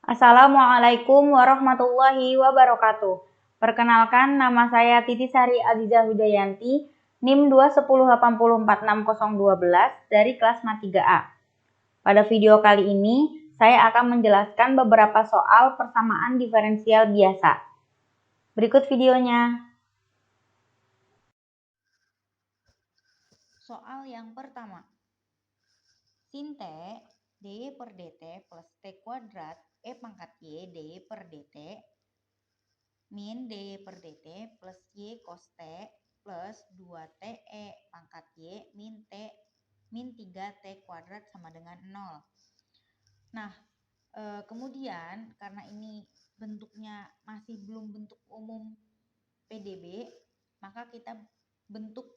Assalamualaikum warahmatullahi wabarakatuh. Perkenalkan, nama saya Titi Sari Aziza Hudayanti, NIM 210804612 dari kelas MA 3A. Pada video kali ini, saya akan menjelaskan beberapa soal persamaan diferensial biasa. Berikut videonya. Soal yang pertama. Sin T dy per dt plus T kuadrat E pangkat Y dy per dt min dy per dt plus Y cos T plus 2T E pangkat Y min 3T kuadrat sama dengan 0. Nah, kemudian karena ini bentuknya masih belum bentuk umum PDB, maka kita bentuk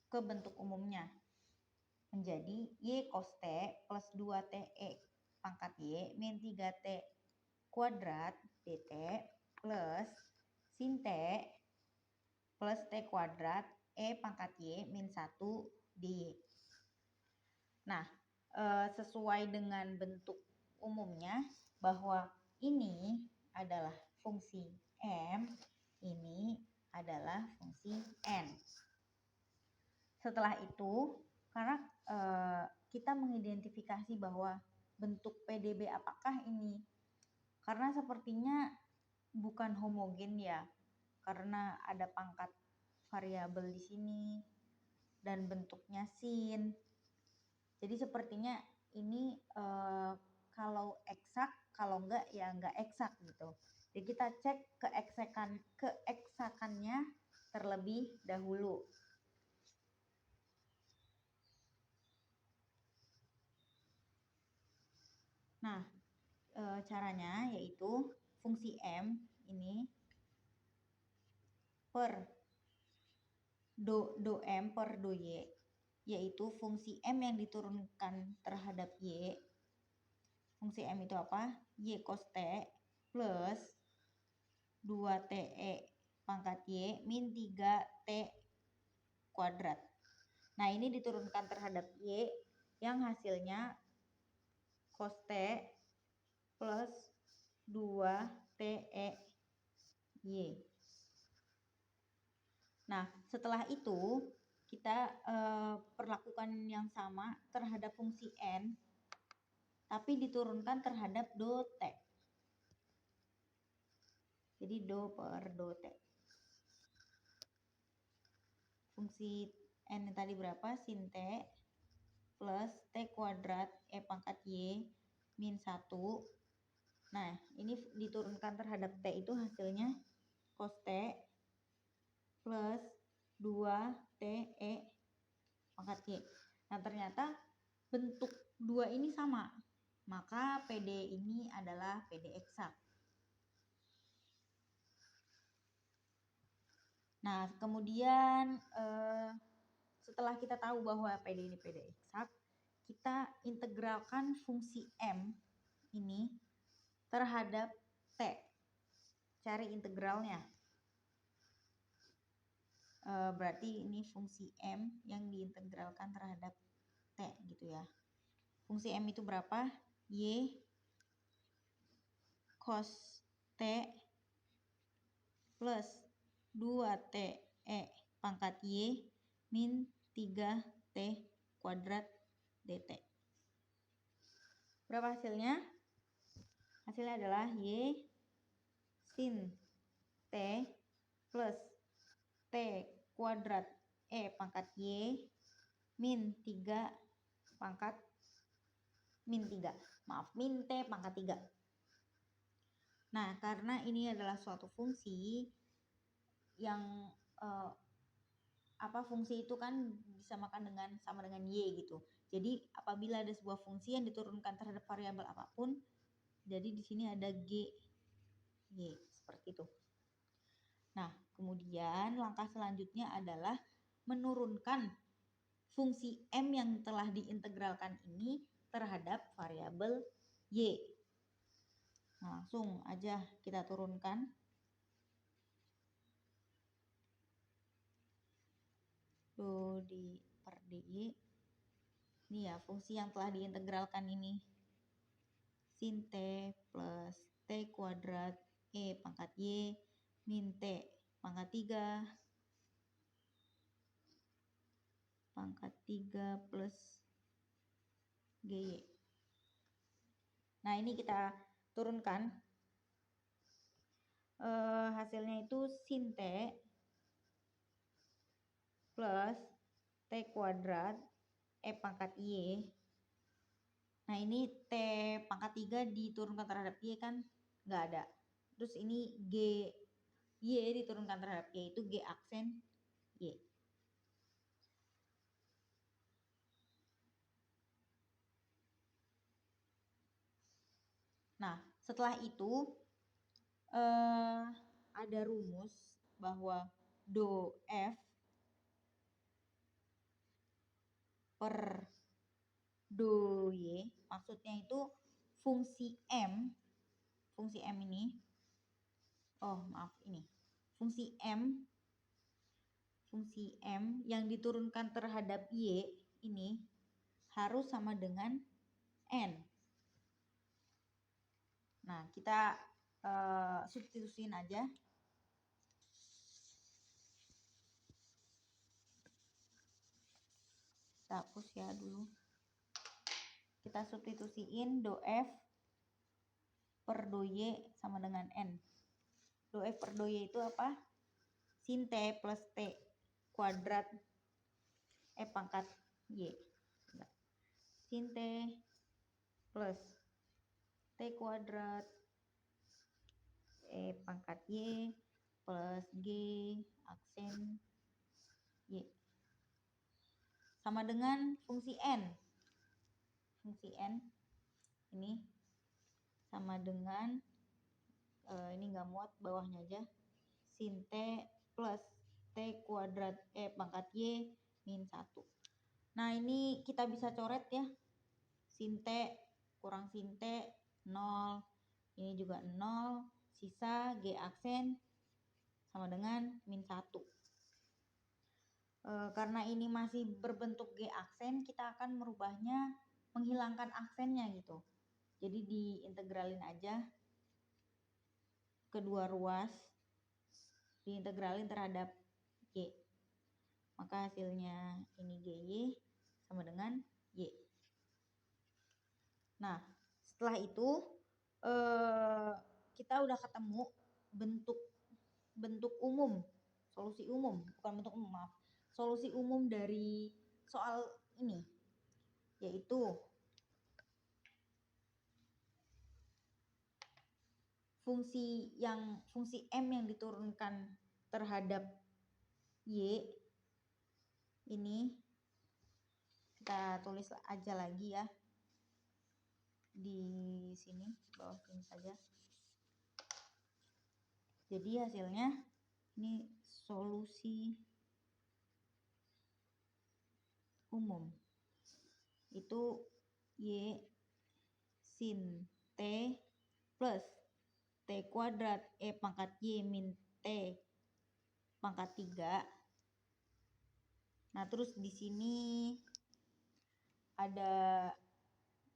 ke bentuk umumnya menjadi Y cos T plus 2T E pangkat Y min 3T kuadrat dt plus sin T plus T kuadrat E pangkat Y min 1 dy. Nah, sesuai dengan bentuk umumnya bahwa ini adalah fungsi M, ini adalah fungsi N. Setelah itu, karena kita mengidentifikasi bahwa bentuk PDB apakah ini, karena sepertinya bukan homogen ya, karena ada pangkat variabel di sini dan bentuknya sin. Jadi sepertinya ini kalau eksak, kalau enggak ya enggak eksak gitu. Jadi kita cek keeksakannya terlebih dahulu. Nah, caranya yaitu fungsi M ini per do M per do Y, yaitu fungsi M yang diturunkan terhadap Y. Fungsi M itu apa? Y cos T plus 2TE pangkat Y min 3T kuadrat. Nah, ini diturunkan terhadap Y yang hasilnya cos T plus 2TE Y. Nah, setelah itu kita perlakukan yang sama terhadap fungsi N, tapi diturunkan terhadap do T. Jadi do per do T. Fungsi N tadi berapa? Sin T plus T kuadrat E pangkat Y min 1. Nah, ini diturunkan terhadap T itu hasilnya cos T plus 2TE pangkat Y. Nah, ternyata bentuk 2 ini sama. Maka PD ini adalah PD eksak. Nah, kemudian setelah kita tahu bahwa PD ini PD eksak, kita integralkan fungsi M ini terhadap T. Cari integralnya. Berarti ini fungsi M yang diintegralkan terhadap T gitu ya. Fungsi M itu berapa? Y cos T plus 2TE pangkat Y min 3T kuadrat dt. Berapa hasilnya? Hasilnya adalah Y sin T plus T kuadrat E pangkat Y min 3 pangkat min 3. Maaf, min T pangkat 3. Nah, karena ini adalah suatu fungsi yang fungsi itu kan disamakan dengan sama dengan Y gitu. Jadi apabila ada sebuah fungsi yang diturunkan terhadap variabel apapun, jadi di sini ada G Y seperti itu. Nah, kemudian langkah selanjutnya adalah menurunkan fungsi M yang telah diintegralkan ini terhadap variabel Y. Nah, langsung aja kita turunkan. Do di per dy. Ini ya fungsi yang telah diintegralkan ini. sin T plus T kuadrat E pangkat Y min T pangkat 3 plus GY. Nah, ini kita turunkan. Hasilnya itu sin T plus T kuadrat E pangkat Y. Nah, ini T pangkat 3 diturunkan terhadap Y kan nggak ada. Terus ini G Y diturunkan terhadap Y, itu G aksen Y. Nah, setelah itu ada rumus bahwa do F per do Y, maksudnya itu fungsi M ini, fungsi M yang diturunkan terhadap Y ini harus sama dengan N. Nah, kita substitusiin aja. Kita hapus ya dulu. Kita substitusiin do F per do Y sama dengan N. Do F per do Y itu apa? Sin T plus T kuadrat E pangkat Y. Sin T plus T kuadrat E pangkat Y plus G aksen Y sama dengan fungsi N. Fungsi N ini sama dengan ini nggak muat, bawahnya aja, sin T plus T kuadrat E pangkat Y min 1. Nah, ini kita bisa coret ya. Sin T kurang sin T 0, ini juga 0, sisa G aksen sama dengan min 1. Karena ini masih berbentuk G aksen, kita akan merubahnya, menghilangkan aksennya gitu. Jadi diintegralin aja kedua ruas, diintegralin terhadap Y. Maka hasilnya ini GY sama dengan Y. Nah, setelah itu kita udah ketemu bentuk umum, solusi umum, bukan bentuk umum, maaf. Solusi umum dari soal ini, yaitu fungsi M yang diturunkan terhadap Y ini kita tulis aja lagi ya di sini, bawah ini saja. Jadi hasilnya ini solusi umum itu Y sin T plus T kuadrat E pangkat Y min T pangkat 3. Nah, terus di sini ada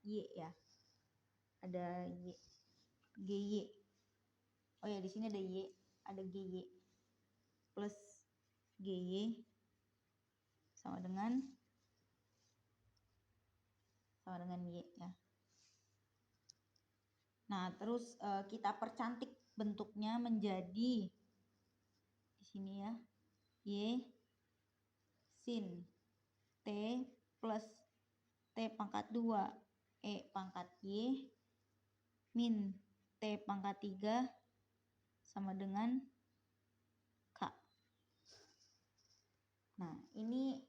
Y ya. Ada Y, GY. Oh ya, di sini ada Y, ada GY plus GY sama dengan Y ya. Nah, terus kita percantik bentuknya menjadi di sini ya, Y sin T plus T pangkat 2 E pangkat Y min T pangkat 3 sama dengan K. Nah, ini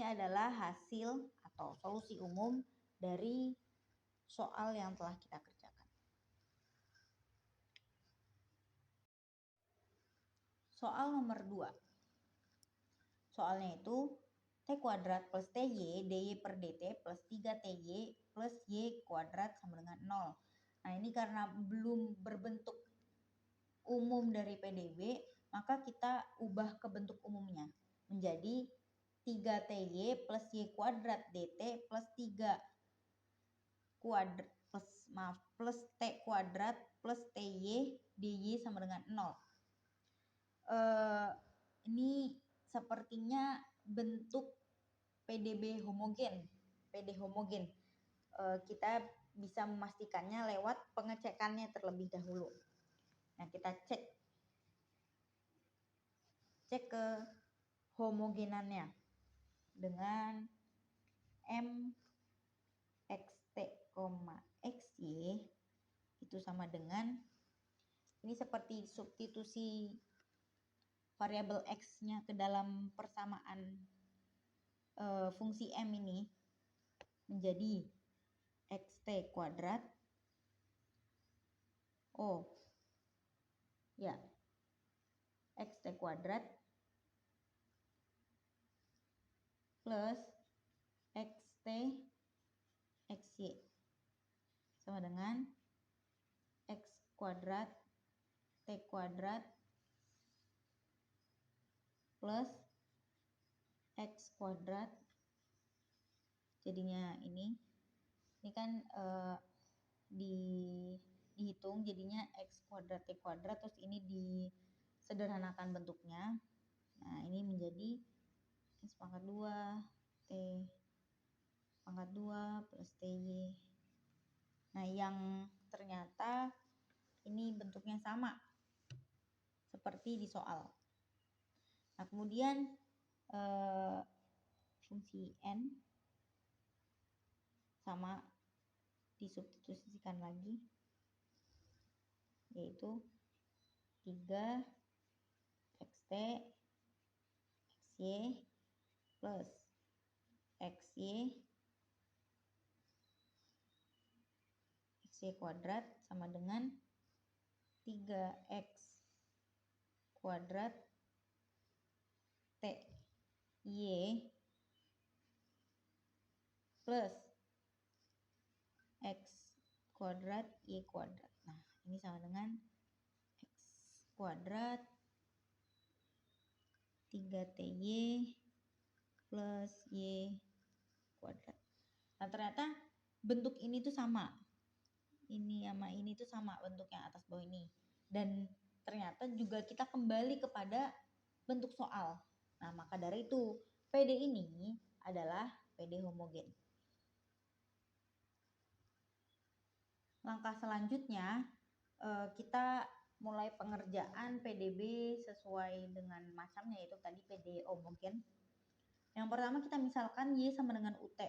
adalah hasil atau solusi umum dari soal yang telah kita kerjakan. Soal nomor 2. Soalnya itu T kuadrat plus TY dy per dt plus 3TY plus Y kuadrat sama dengan 0. Nah, ini karena belum berbentuk umum dari PDB, maka kita ubah ke bentuk umumnya menjadi 3TY plus Y kuadrat dt plus 3 kuadrat plus T kuadrat plus TY DY sama dengan 0. Ini sepertinya bentuk PDB homogen, PD homogen. Kita bisa memastikannya lewat pengecekannya terlebih dahulu. Nah, kita cek ke homogenannya dengan M xt, xy itu sama dengan, ini seperti substitusi variabel x-nya ke dalam persamaan fungsi M ini menjadi xt kuadrat xt kuadrat plus xt xy sama dengan x kuadrat t kuadrat plus x kuadrat, jadinya ini kan dihitung jadinya x kuadrat t kuadrat, terus ini disederhanakan bentuknya. Nah, ini menjadi x pangkat 2 t pangkat 2 plus ty. Nah, yang ternyata ini bentuknya sama seperti di soal. Nah, kemudian fungsi n sama disubstitusikan lagi, yaitu 3 xt xy plus xy kuadrat sama dengan 3x kuadrat t y plus x kuadrat y kuadrat. Nah, ini sama dengan x kuadrat 3ty plus y kuadrat. Nah, ternyata bentuk ini tuh sama. Ini sama ini tuh sama bentuknya atas bawah ini. Dan ternyata juga kita kembali kepada bentuk soal. Nah, maka dari itu PD ini adalah PD homogen. Langkah selanjutnya kita mulai pengerjaan PDB sesuai dengan macamnya, yaitu tadi PD homogen. Yang pertama kita misalkan Y sama dengan UT,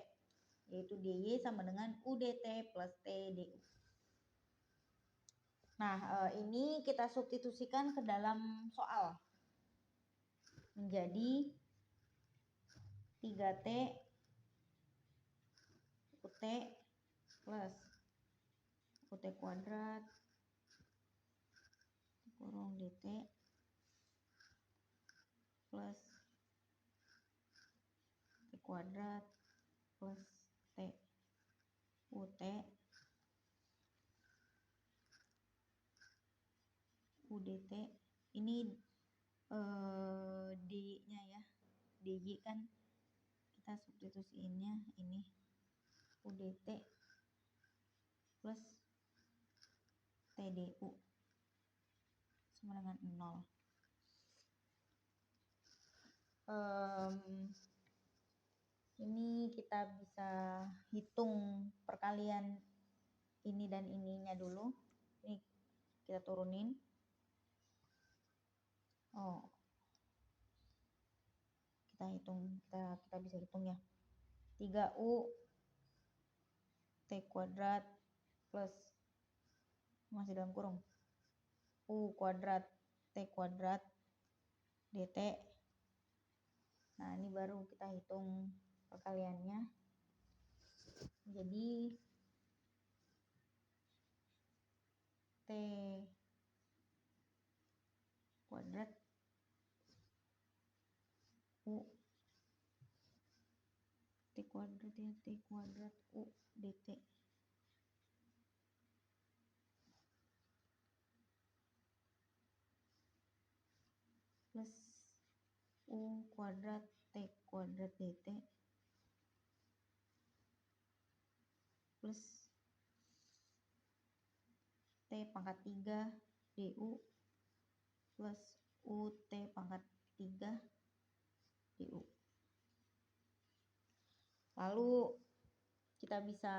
yaitu DY sama dengan UDT plus TDU. Nah, ini kita substitusikan ke dalam soal menjadi 3T UT plus UT kuadrat kurung DT plus T kuadrat plus T UT UDT. Ini D-nya ya, DY kan kita substitusiinnya ini UDT plus TDU sama dengan 0. Ini kita bisa hitung perkalian ini dan ininya dulu. Ini kita turunin. Kita hitung, kita bisa hitung ya. 3U T kuadrat plus, masih dalam kurung, U kuadrat T kuadrat DT. Nah, ini baru kita hitung perkaliannya. Jadi T kuadrat U T kuadrat ya, T kuadrat U DT plus U kuadrat T kuadrat DT plus pangkat 3 DU plus UT pangkat 3 DU. Lalu kita bisa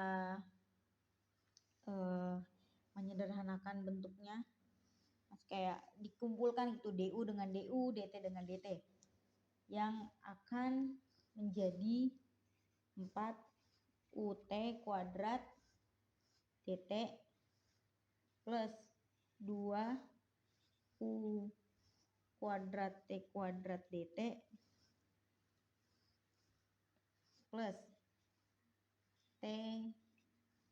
menyederhanakan bentuknya, kayak dikumpulkan itu DU dengan DU, DT dengan DT, yang akan menjadi 4 UT kuadrat DT plus 2 U kuadrat T kuadrat DT plus T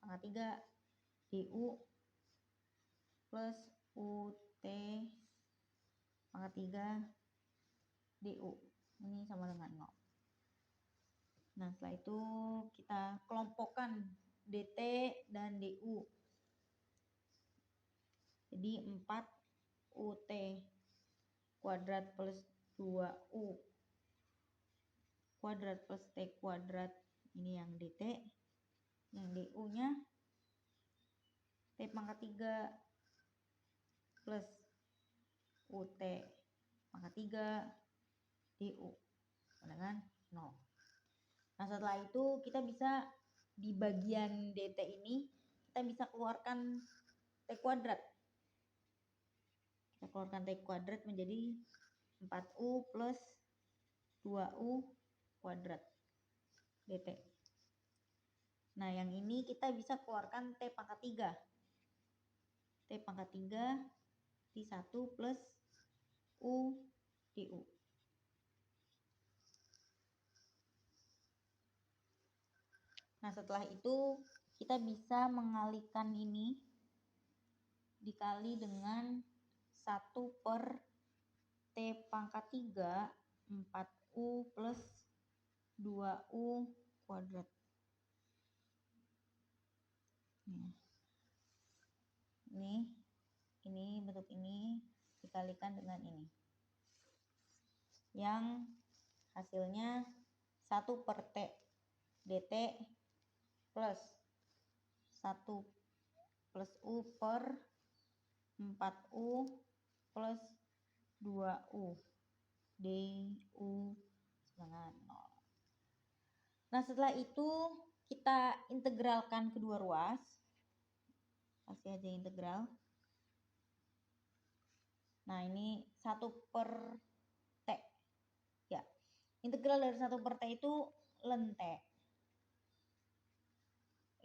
pangkat 3 DU plus UT pangkat 3 DU. Ini sama dengan 0. Nah, setelah itu kita kelompokkan DT dan DU. Jadi 4 UT kuadrat plus 2U kuadrat plus T kuadrat, ini yang DT. Yang DU-nya T pangkat 3 plus UT pangkat 3 DU dengan 0. Nah, setelah itu kita bisa di bagian DT ini kita bisa keluarkan T kuadrat. Kita keluarkan T kuadrat menjadi 4U plus 2U kuadrat DT. Nah, yang ini kita bisa keluarkan T pangkat 3. T pangkat 3 T1 plus U DU. Nah, setelah itu kita bisa mengalihkan ini dikali dengan 1 per T pangkat 3 4U plus 2U kuadrat. Ini bentuk ini dikalikan dengan ini. Yang hasilnya 1 per T DT plus 1 plus U per 4U plus 2U DU dengan 0. Nah, setelah itu kita integralkan kedua ruas. Kasih aja integral. Nah, ini 1 per T. Ya, integral dari 1 per T itu ln T.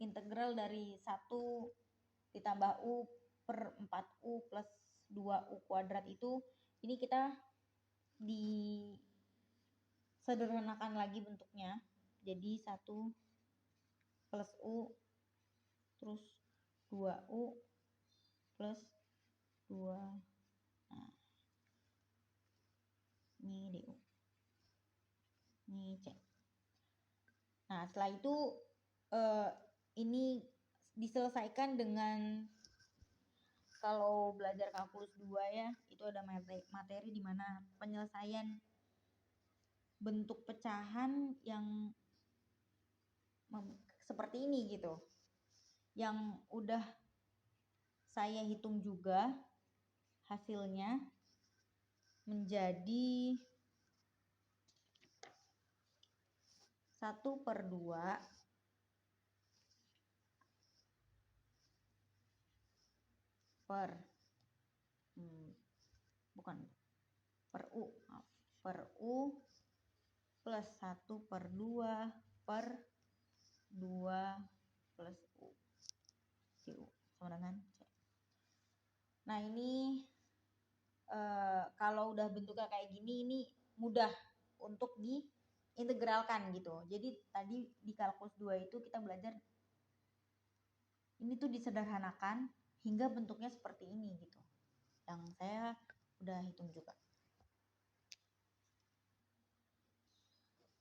Integral dari 1 ditambah U per 4U plus 2U kuadrat itu, ini kita disederhanakan lagi bentuknya. Jadi 1 plus U terus 2U plus 2. Nah, ini DU. Ini C. Nah, setelah itu ini diselesaikan dengan, kalau belajar kalkulus 2 ya, itu ada materi di mana penyelesaian bentuk pecahan yang seperti ini gitu. Yang udah saya hitung juga hasilnya menjadi 1 per 2 per U plus 1 per 2 per 2 plus U DU sama dengan C. Nah, ini kalau udah bentuknya kayak gini, ini mudah untuk diintegralkan gitu. Jadi tadi di kalkulus 2 itu kita belajar ini tuh disederhanakan hingga bentuknya seperti ini gitu. Yang saya udah hitung juga.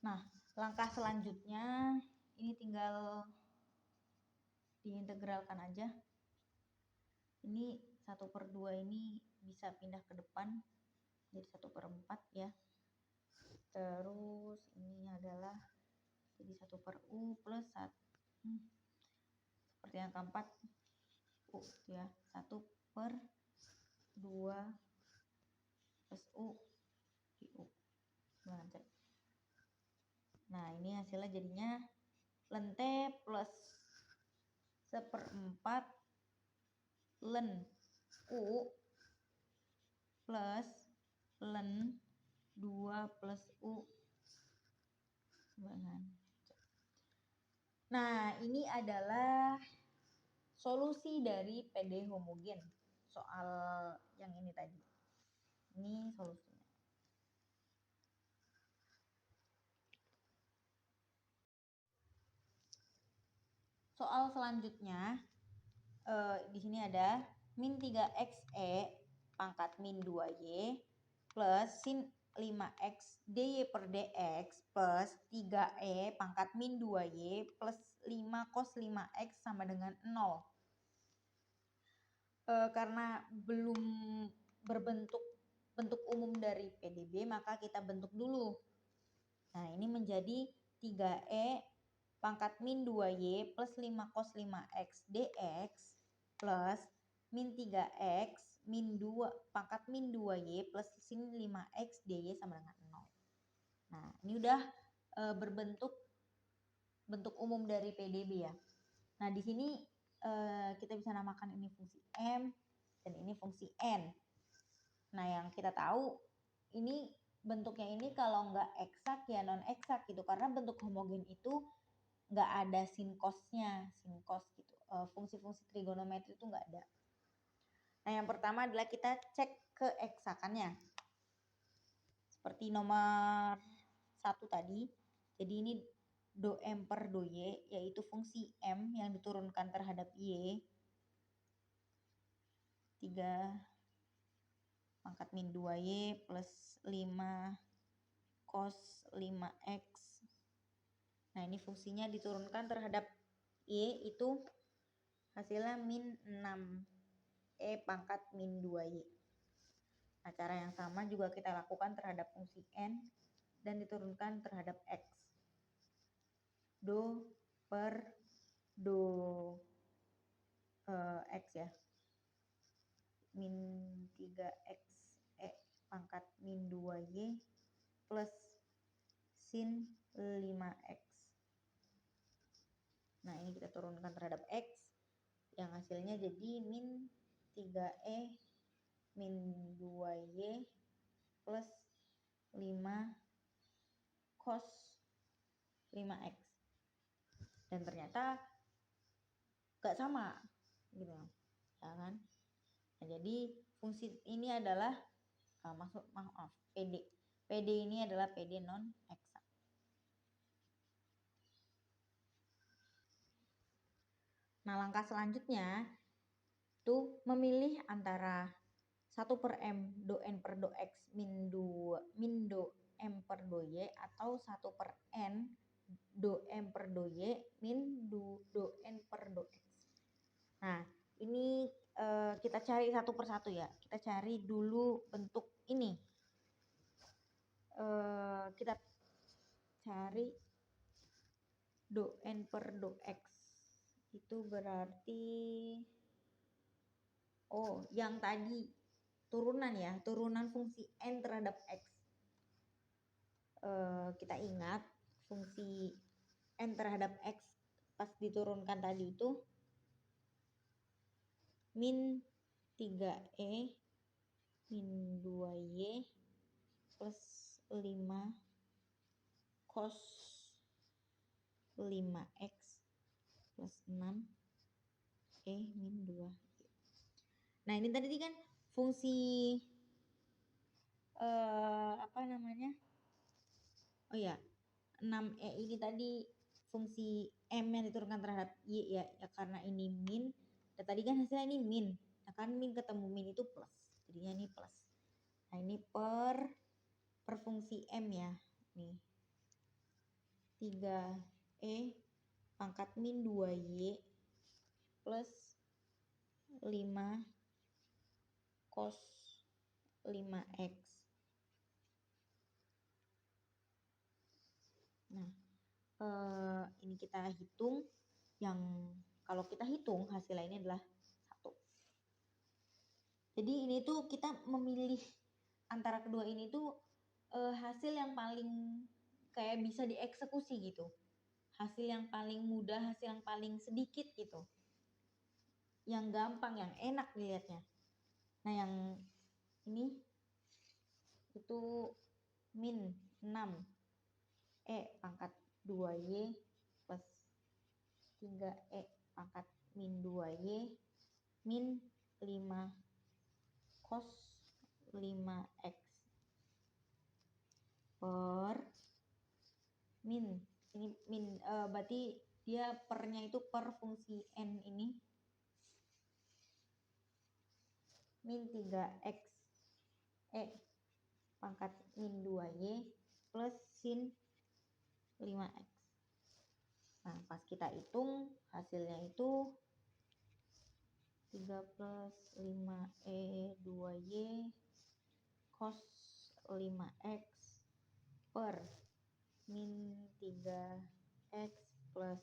Nah, langkah selanjutnya ini tinggal diintegralkan aja. Ini 1 per 2 ini bisa pindah ke depan jadi 1 per 4 ya. Terus ini adalah jadi 1 per U plus 1 seperti yang keempat U ya, 1 per 2 plus U di U. Nah, ini hasilnya jadinya lente plus 1/4 len U plus len 2 plus U. Nah, ini adalah solusi dari PD homogen. Soal yang ini tadi. Ini solusinya. Soal selanjutnya, di sini ada min 3xe pangkat min 2y plus sin 5x dy per dx plus 3e pangkat min 2y plus 5 cos 5x sama dengan 0. Karena belum berbentuk bentuk umum dari PDB, maka kita bentuk dulu. Nah, ini menjadi 3e pangkat min 2y plus 5 cos 5x dx plus min 3x min 2 pangkat min 2y plus sin 5x dy sama dengan 0. Nah, ini udah berbentuk bentuk umum dari PDB ya. Nah, di sini kita bisa namakan ini fungsi M dan ini fungsi N. Nah, yang kita tahu ini bentuknya ini kalau nggak eksak ya non eksak gitu, karena bentuk homogen itu nggak ada sin cosnya, sin cos gitu. Fungsi-fungsi trigonometri itu nggak ada. Nah, yang pertama adalah kita cek keeksakannya. Seperti nomor 1 tadi. Jadi ini do M per do Y, yaitu fungsi M yang diturunkan terhadap Y. 3 pangkat min 2Y plus 5 cos 5X. Nah, ini fungsinya diturunkan terhadap Y, itu hasilnya min 6E pangkat min 2Y. Nah, cara yang sama juga kita lakukan terhadap fungsi N dan diturunkan terhadap X. Do per do X ya. Min 3X E pangkat min 2Y plus sin 5X. Nah, ini kita turunkan terhadap X. Yang hasilnya jadi min 3E min 2Y plus 5 cos 5X. Dan ternyata gak sama gitu ya kan. Nah, jadi fungsi ini adalah PD ini adalah PD non eksak. Nah, langkah selanjutnya itu memilih antara 1 per M do N per do X min do M per do Y atau 1 per N do M per do Y min do N per do X. Nah, ini kita cari satu persatu ya. Kita cari dulu bentuk ini. Kita cari do N per do X. Itu berarti yang tadi turunan ya, turunan fungsi N terhadap X. Kita ingat fungsi N terhadap X pas diturunkan tadi itu min 3E min 2Y plus 5 cos 5X plus 6E min 2. Nah, ini tadi kan fungsi apa namanya? Oh ya, 6E ini tadi fungsi M yang diturunkan terhadap Y ya, karena ini min. Dan tadi kan hasilnya ini min. Nah, kan min ketemu min itu plus. Jadinya ini plus. Nah, ini per fungsi M ya. Nih. 3E pangkat min 2Y plus 5 cos 5X. Nah, ini kita hitung. Yang kalau kita hitung hasilnya ini adalah 1. Jadi ini tuh kita memilih antara kedua ini tuh hasil yang paling kayak bisa dieksekusi gitu. Hasil yang paling mudah, hasil yang paling sedikit gitu. Yang gampang, yang enak dilihatnya. Nah yang ini itu min 6 pangkat 2Y plus 3E pangkat min 2Y min 5 cos 5X per min. Ini min berarti dia pernya itu per fungsi N ini min 3X pangkat min 2Y plus sin 5X. Nah pas kita hitung hasilnya itu 3 plus 5E 2Y cos 5X per min 3X plus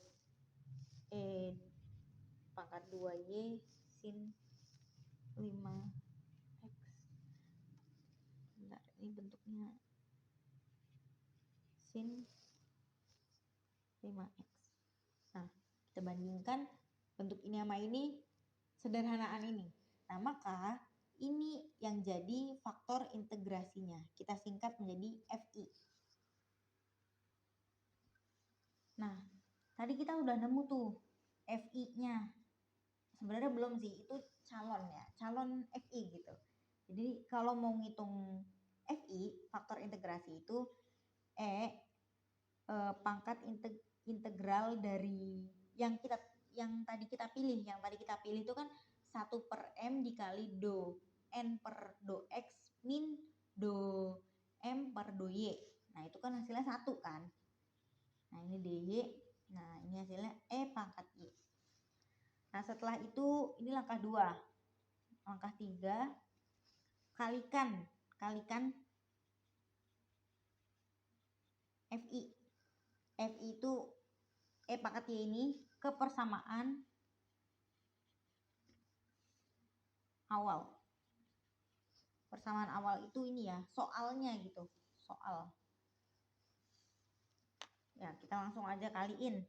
E pangkat 2Y sin 5X. Bentar, ini bentuknya sin 5X. Nah, kita bandingkan bentuk ini sama ini, sederhanaan ini. Nah, maka ini yang jadi faktor integrasinya. Kita singkat menjadi FI. Nah, tadi kita udah nemu tuh FI-nya. Sebenarnya belum sih, itu calon ya, calon FI gitu. Jadi kalau mau ngitung FI, faktor integrasi itu pangkat integral dari yang tadi kita pilih. Yang tadi kita pilih itu kan 1 per M dikali do N per do X min do M per do Y. Nah itu kan hasilnya 1 kan. Nah ini DY. Nah ini hasilnya pangkat Y. Nah setelah itu ini langkah 2. Langkah 3 kalikan FI. FI itu pangkat Y ini ke persamaan awal. Persamaan awal itu ini ya, soalnya gitu. Soal. Ya, kita langsung aja kaliin.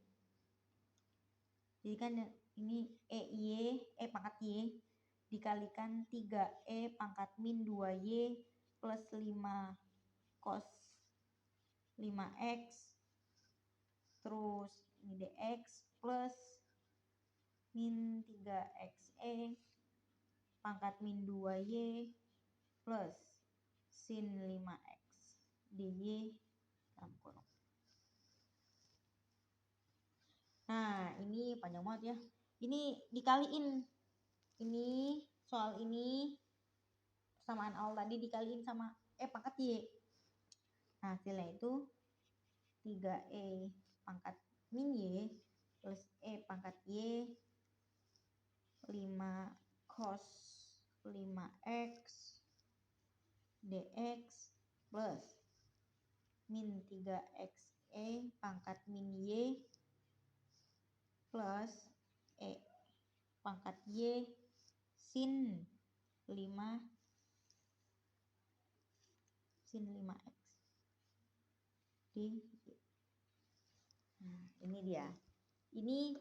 Jadi kan ini pangkat Y dikalikan 3E pangkat min 2Y plus 5 cos 5X terus ini DX plus min 3XE pangkat min 2Y plus sin 5X DY dalam kurung. Nah ini panjang banget ya. Ini dikaliin. Ini soal ini persamaan awal tadi dikaliin sama pangkat Y. Nah hasilnya itu 3E pangkat min Y plus pangkat Y 5 cos 5X dx plus min 3XE pangkat min Y plus pangkat Y sin 5 sin 5X di. Nah ini dia. Ini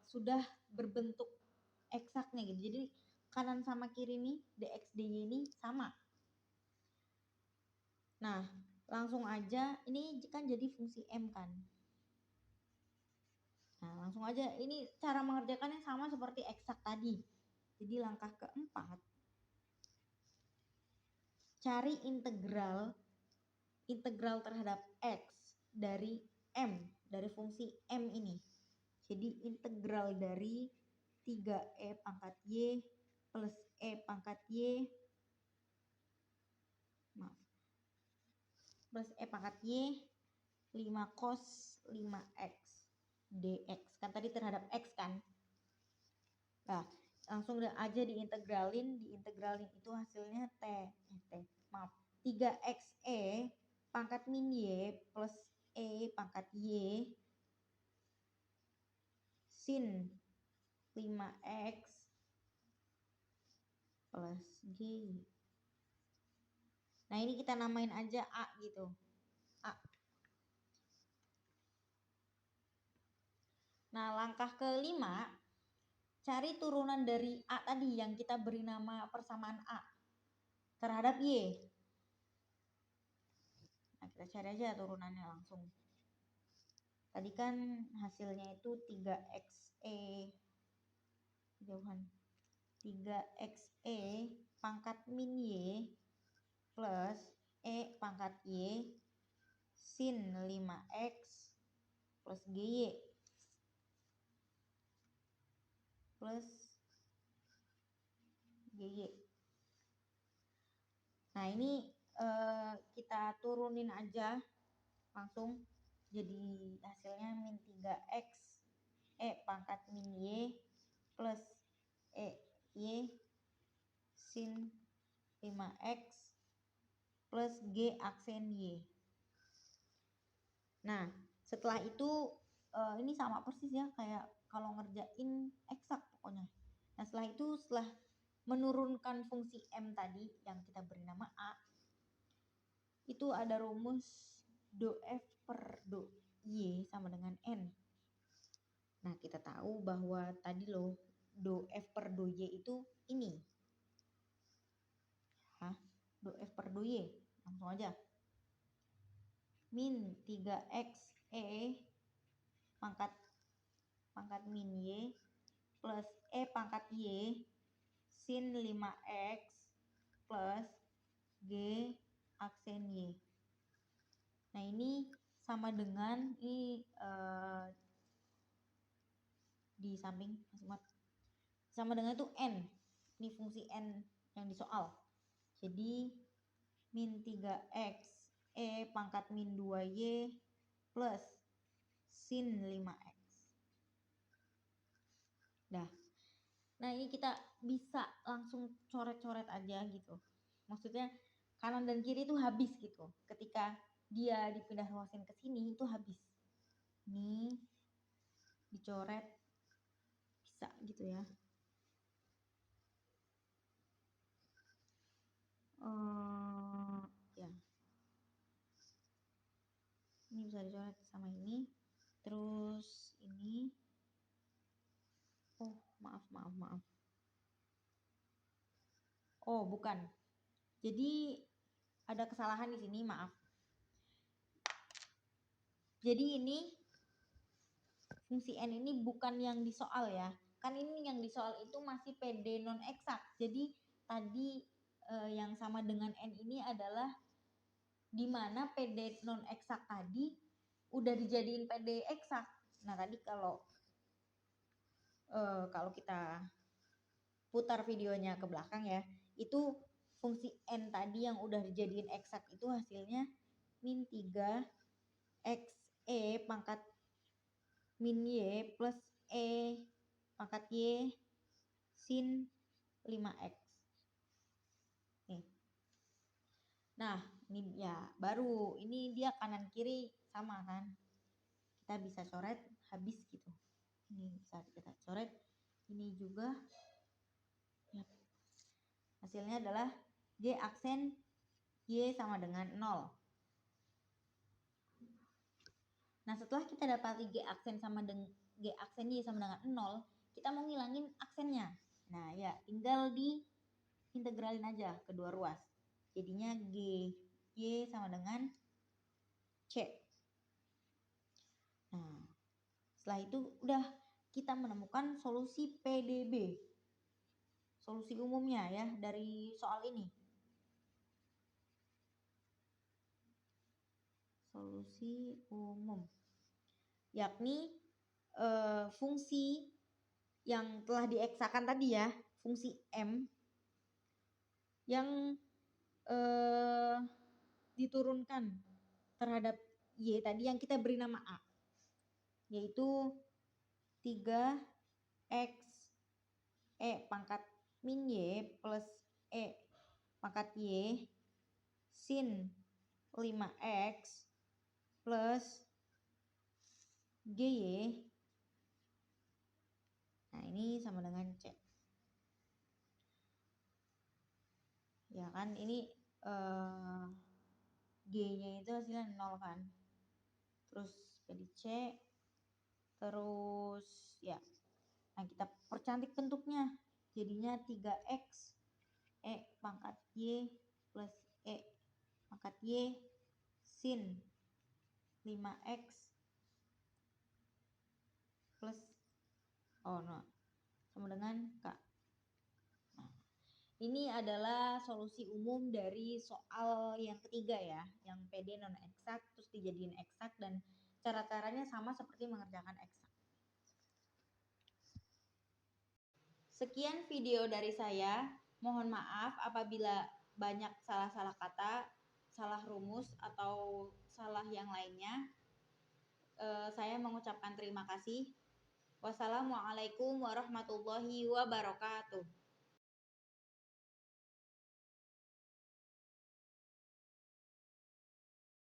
sudah berbentuk eksaknya gitu. Jadi kanan sama kiri nih dx dy ini sama. Nah langsung aja ini kan jadi fungsi M kan. Nah langsung aja ini cara mengerjakannya sama seperti eksak tadi. Jadi langkah keempat cari integral terhadap X dari M, dari fungsi M ini. Jadi integral dari 3E pangkat Y plus pangkat Y plus pangkat Y 5 cos 5X dx. Kan tadi terhadap X kan. Nah langsung aja diintegralin itu hasilnya maaf 3xe pangkat min Y plus pangkat Y sin 5x plus GY. Nah ini kita namain aja A gitu. A. Nah langkah kelima, cari turunan dari A tadi yang kita beri nama persamaan A terhadap Y. Nah kita cari aja turunannya langsung. Tadi kan hasilnya itu 3xe jauhan 3xe pangkat min Y plus E pangkat Y sin 5x plus GY plus GY. Nah ini kita turunin aja langsung, jadi hasilnya min 3x E pangkat min Y plus E Y sin 5x plus G aksen Y. Nah setelah itu ini sama persis ya kayak kalau ngerjain eksak pokoknya. Nah setelah menurunkan fungsi M tadi yang kita beri nama A, itu ada rumus do F per do Y sama dengan N. Nah kita tahu bahwa tadi loh do F per do Y itu ini. Hah? Do F per do Y, langsung aja. Min 3x E pangkat min Y plus E pangkat Y sin 5x plus G aksen Y. Nah ini sama dengan ini di samping sama dengan itu N. Ini fungsi N yang di soal. Jadi min 3x E pangkat min 2Y plus sin 5x. Nah ini kita bisa langsung coret-coret aja gitu. Maksudnya kanan dan kiri itu habis gitu. Ketika dia dipindah ruasin ke sini itu habis. Ini dicoret bisa gitu ya. Ya. Ini bisa dicoret sama ini. Terus ini. Oh, maaf. Oh, bukan. Jadi ada kesalahan di sini, maaf. Jadi ini fungsi N ini bukan yang di soal ya. Kan ini yang di soal itu masih PD non eksak. Jadi tadi yang sama dengan N ini adalah di mana PD non eksak tadi udah dijadiin PD eksak. Nah tadi kalau kita putar videonya ke belakang ya, itu fungsi N tadi yang udah dijadiin eksak itu hasilnya min 3 x E pangkat min Y plus E pangkat Y sin 5x. Nih. Nah ini ya baru, ini dia kanan kiri sama kan, kita bisa coret habis gitu. Ini bisa kita coret, ini juga ya. Hasilnya adalah G aksen Y sama dengan 0. Nah setelah kita dapati G aksen Y sama dengan 0, kita mau ngilangin aksennya. Nah ya tinggal diintegralin aja kedua ruas. Jadinya G Y sama dengan C. Nah setelah itu udah kita menemukan solusi PDB. Solusi umumnya ya dari soal ini. Solusi umum. Yakni fungsi yang telah dieksakan tadi ya, fungsi M yang diturunkan terhadap Y tadi yang kita beri nama A, yaitu 3x E pangkat min Y plus E pangkat Y sin 5x plus GY. Nah ini sama dengan C. Ya kan, ini G-nya itu hasilnya 0 kan. Terus P di C, terus ya. Nah, kita percantik bentuknya. Jadinya 3X E pangkat Y plus E pangkat Y sin 5X plus sama dengan K. Nah, ini adalah solusi umum dari soal yang ketiga ya, yang PD non eksak terus dijadiin eksak dan cara-caranya sama seperti mengerjakan eksak. Sekian video dari saya. Mohon maaf apabila banyak salah-salah kata, salah rumus atau salah yang lainnya. Saya mengucapkan terima kasih. Wassalamualaikum warahmatullahi wabarakatuh.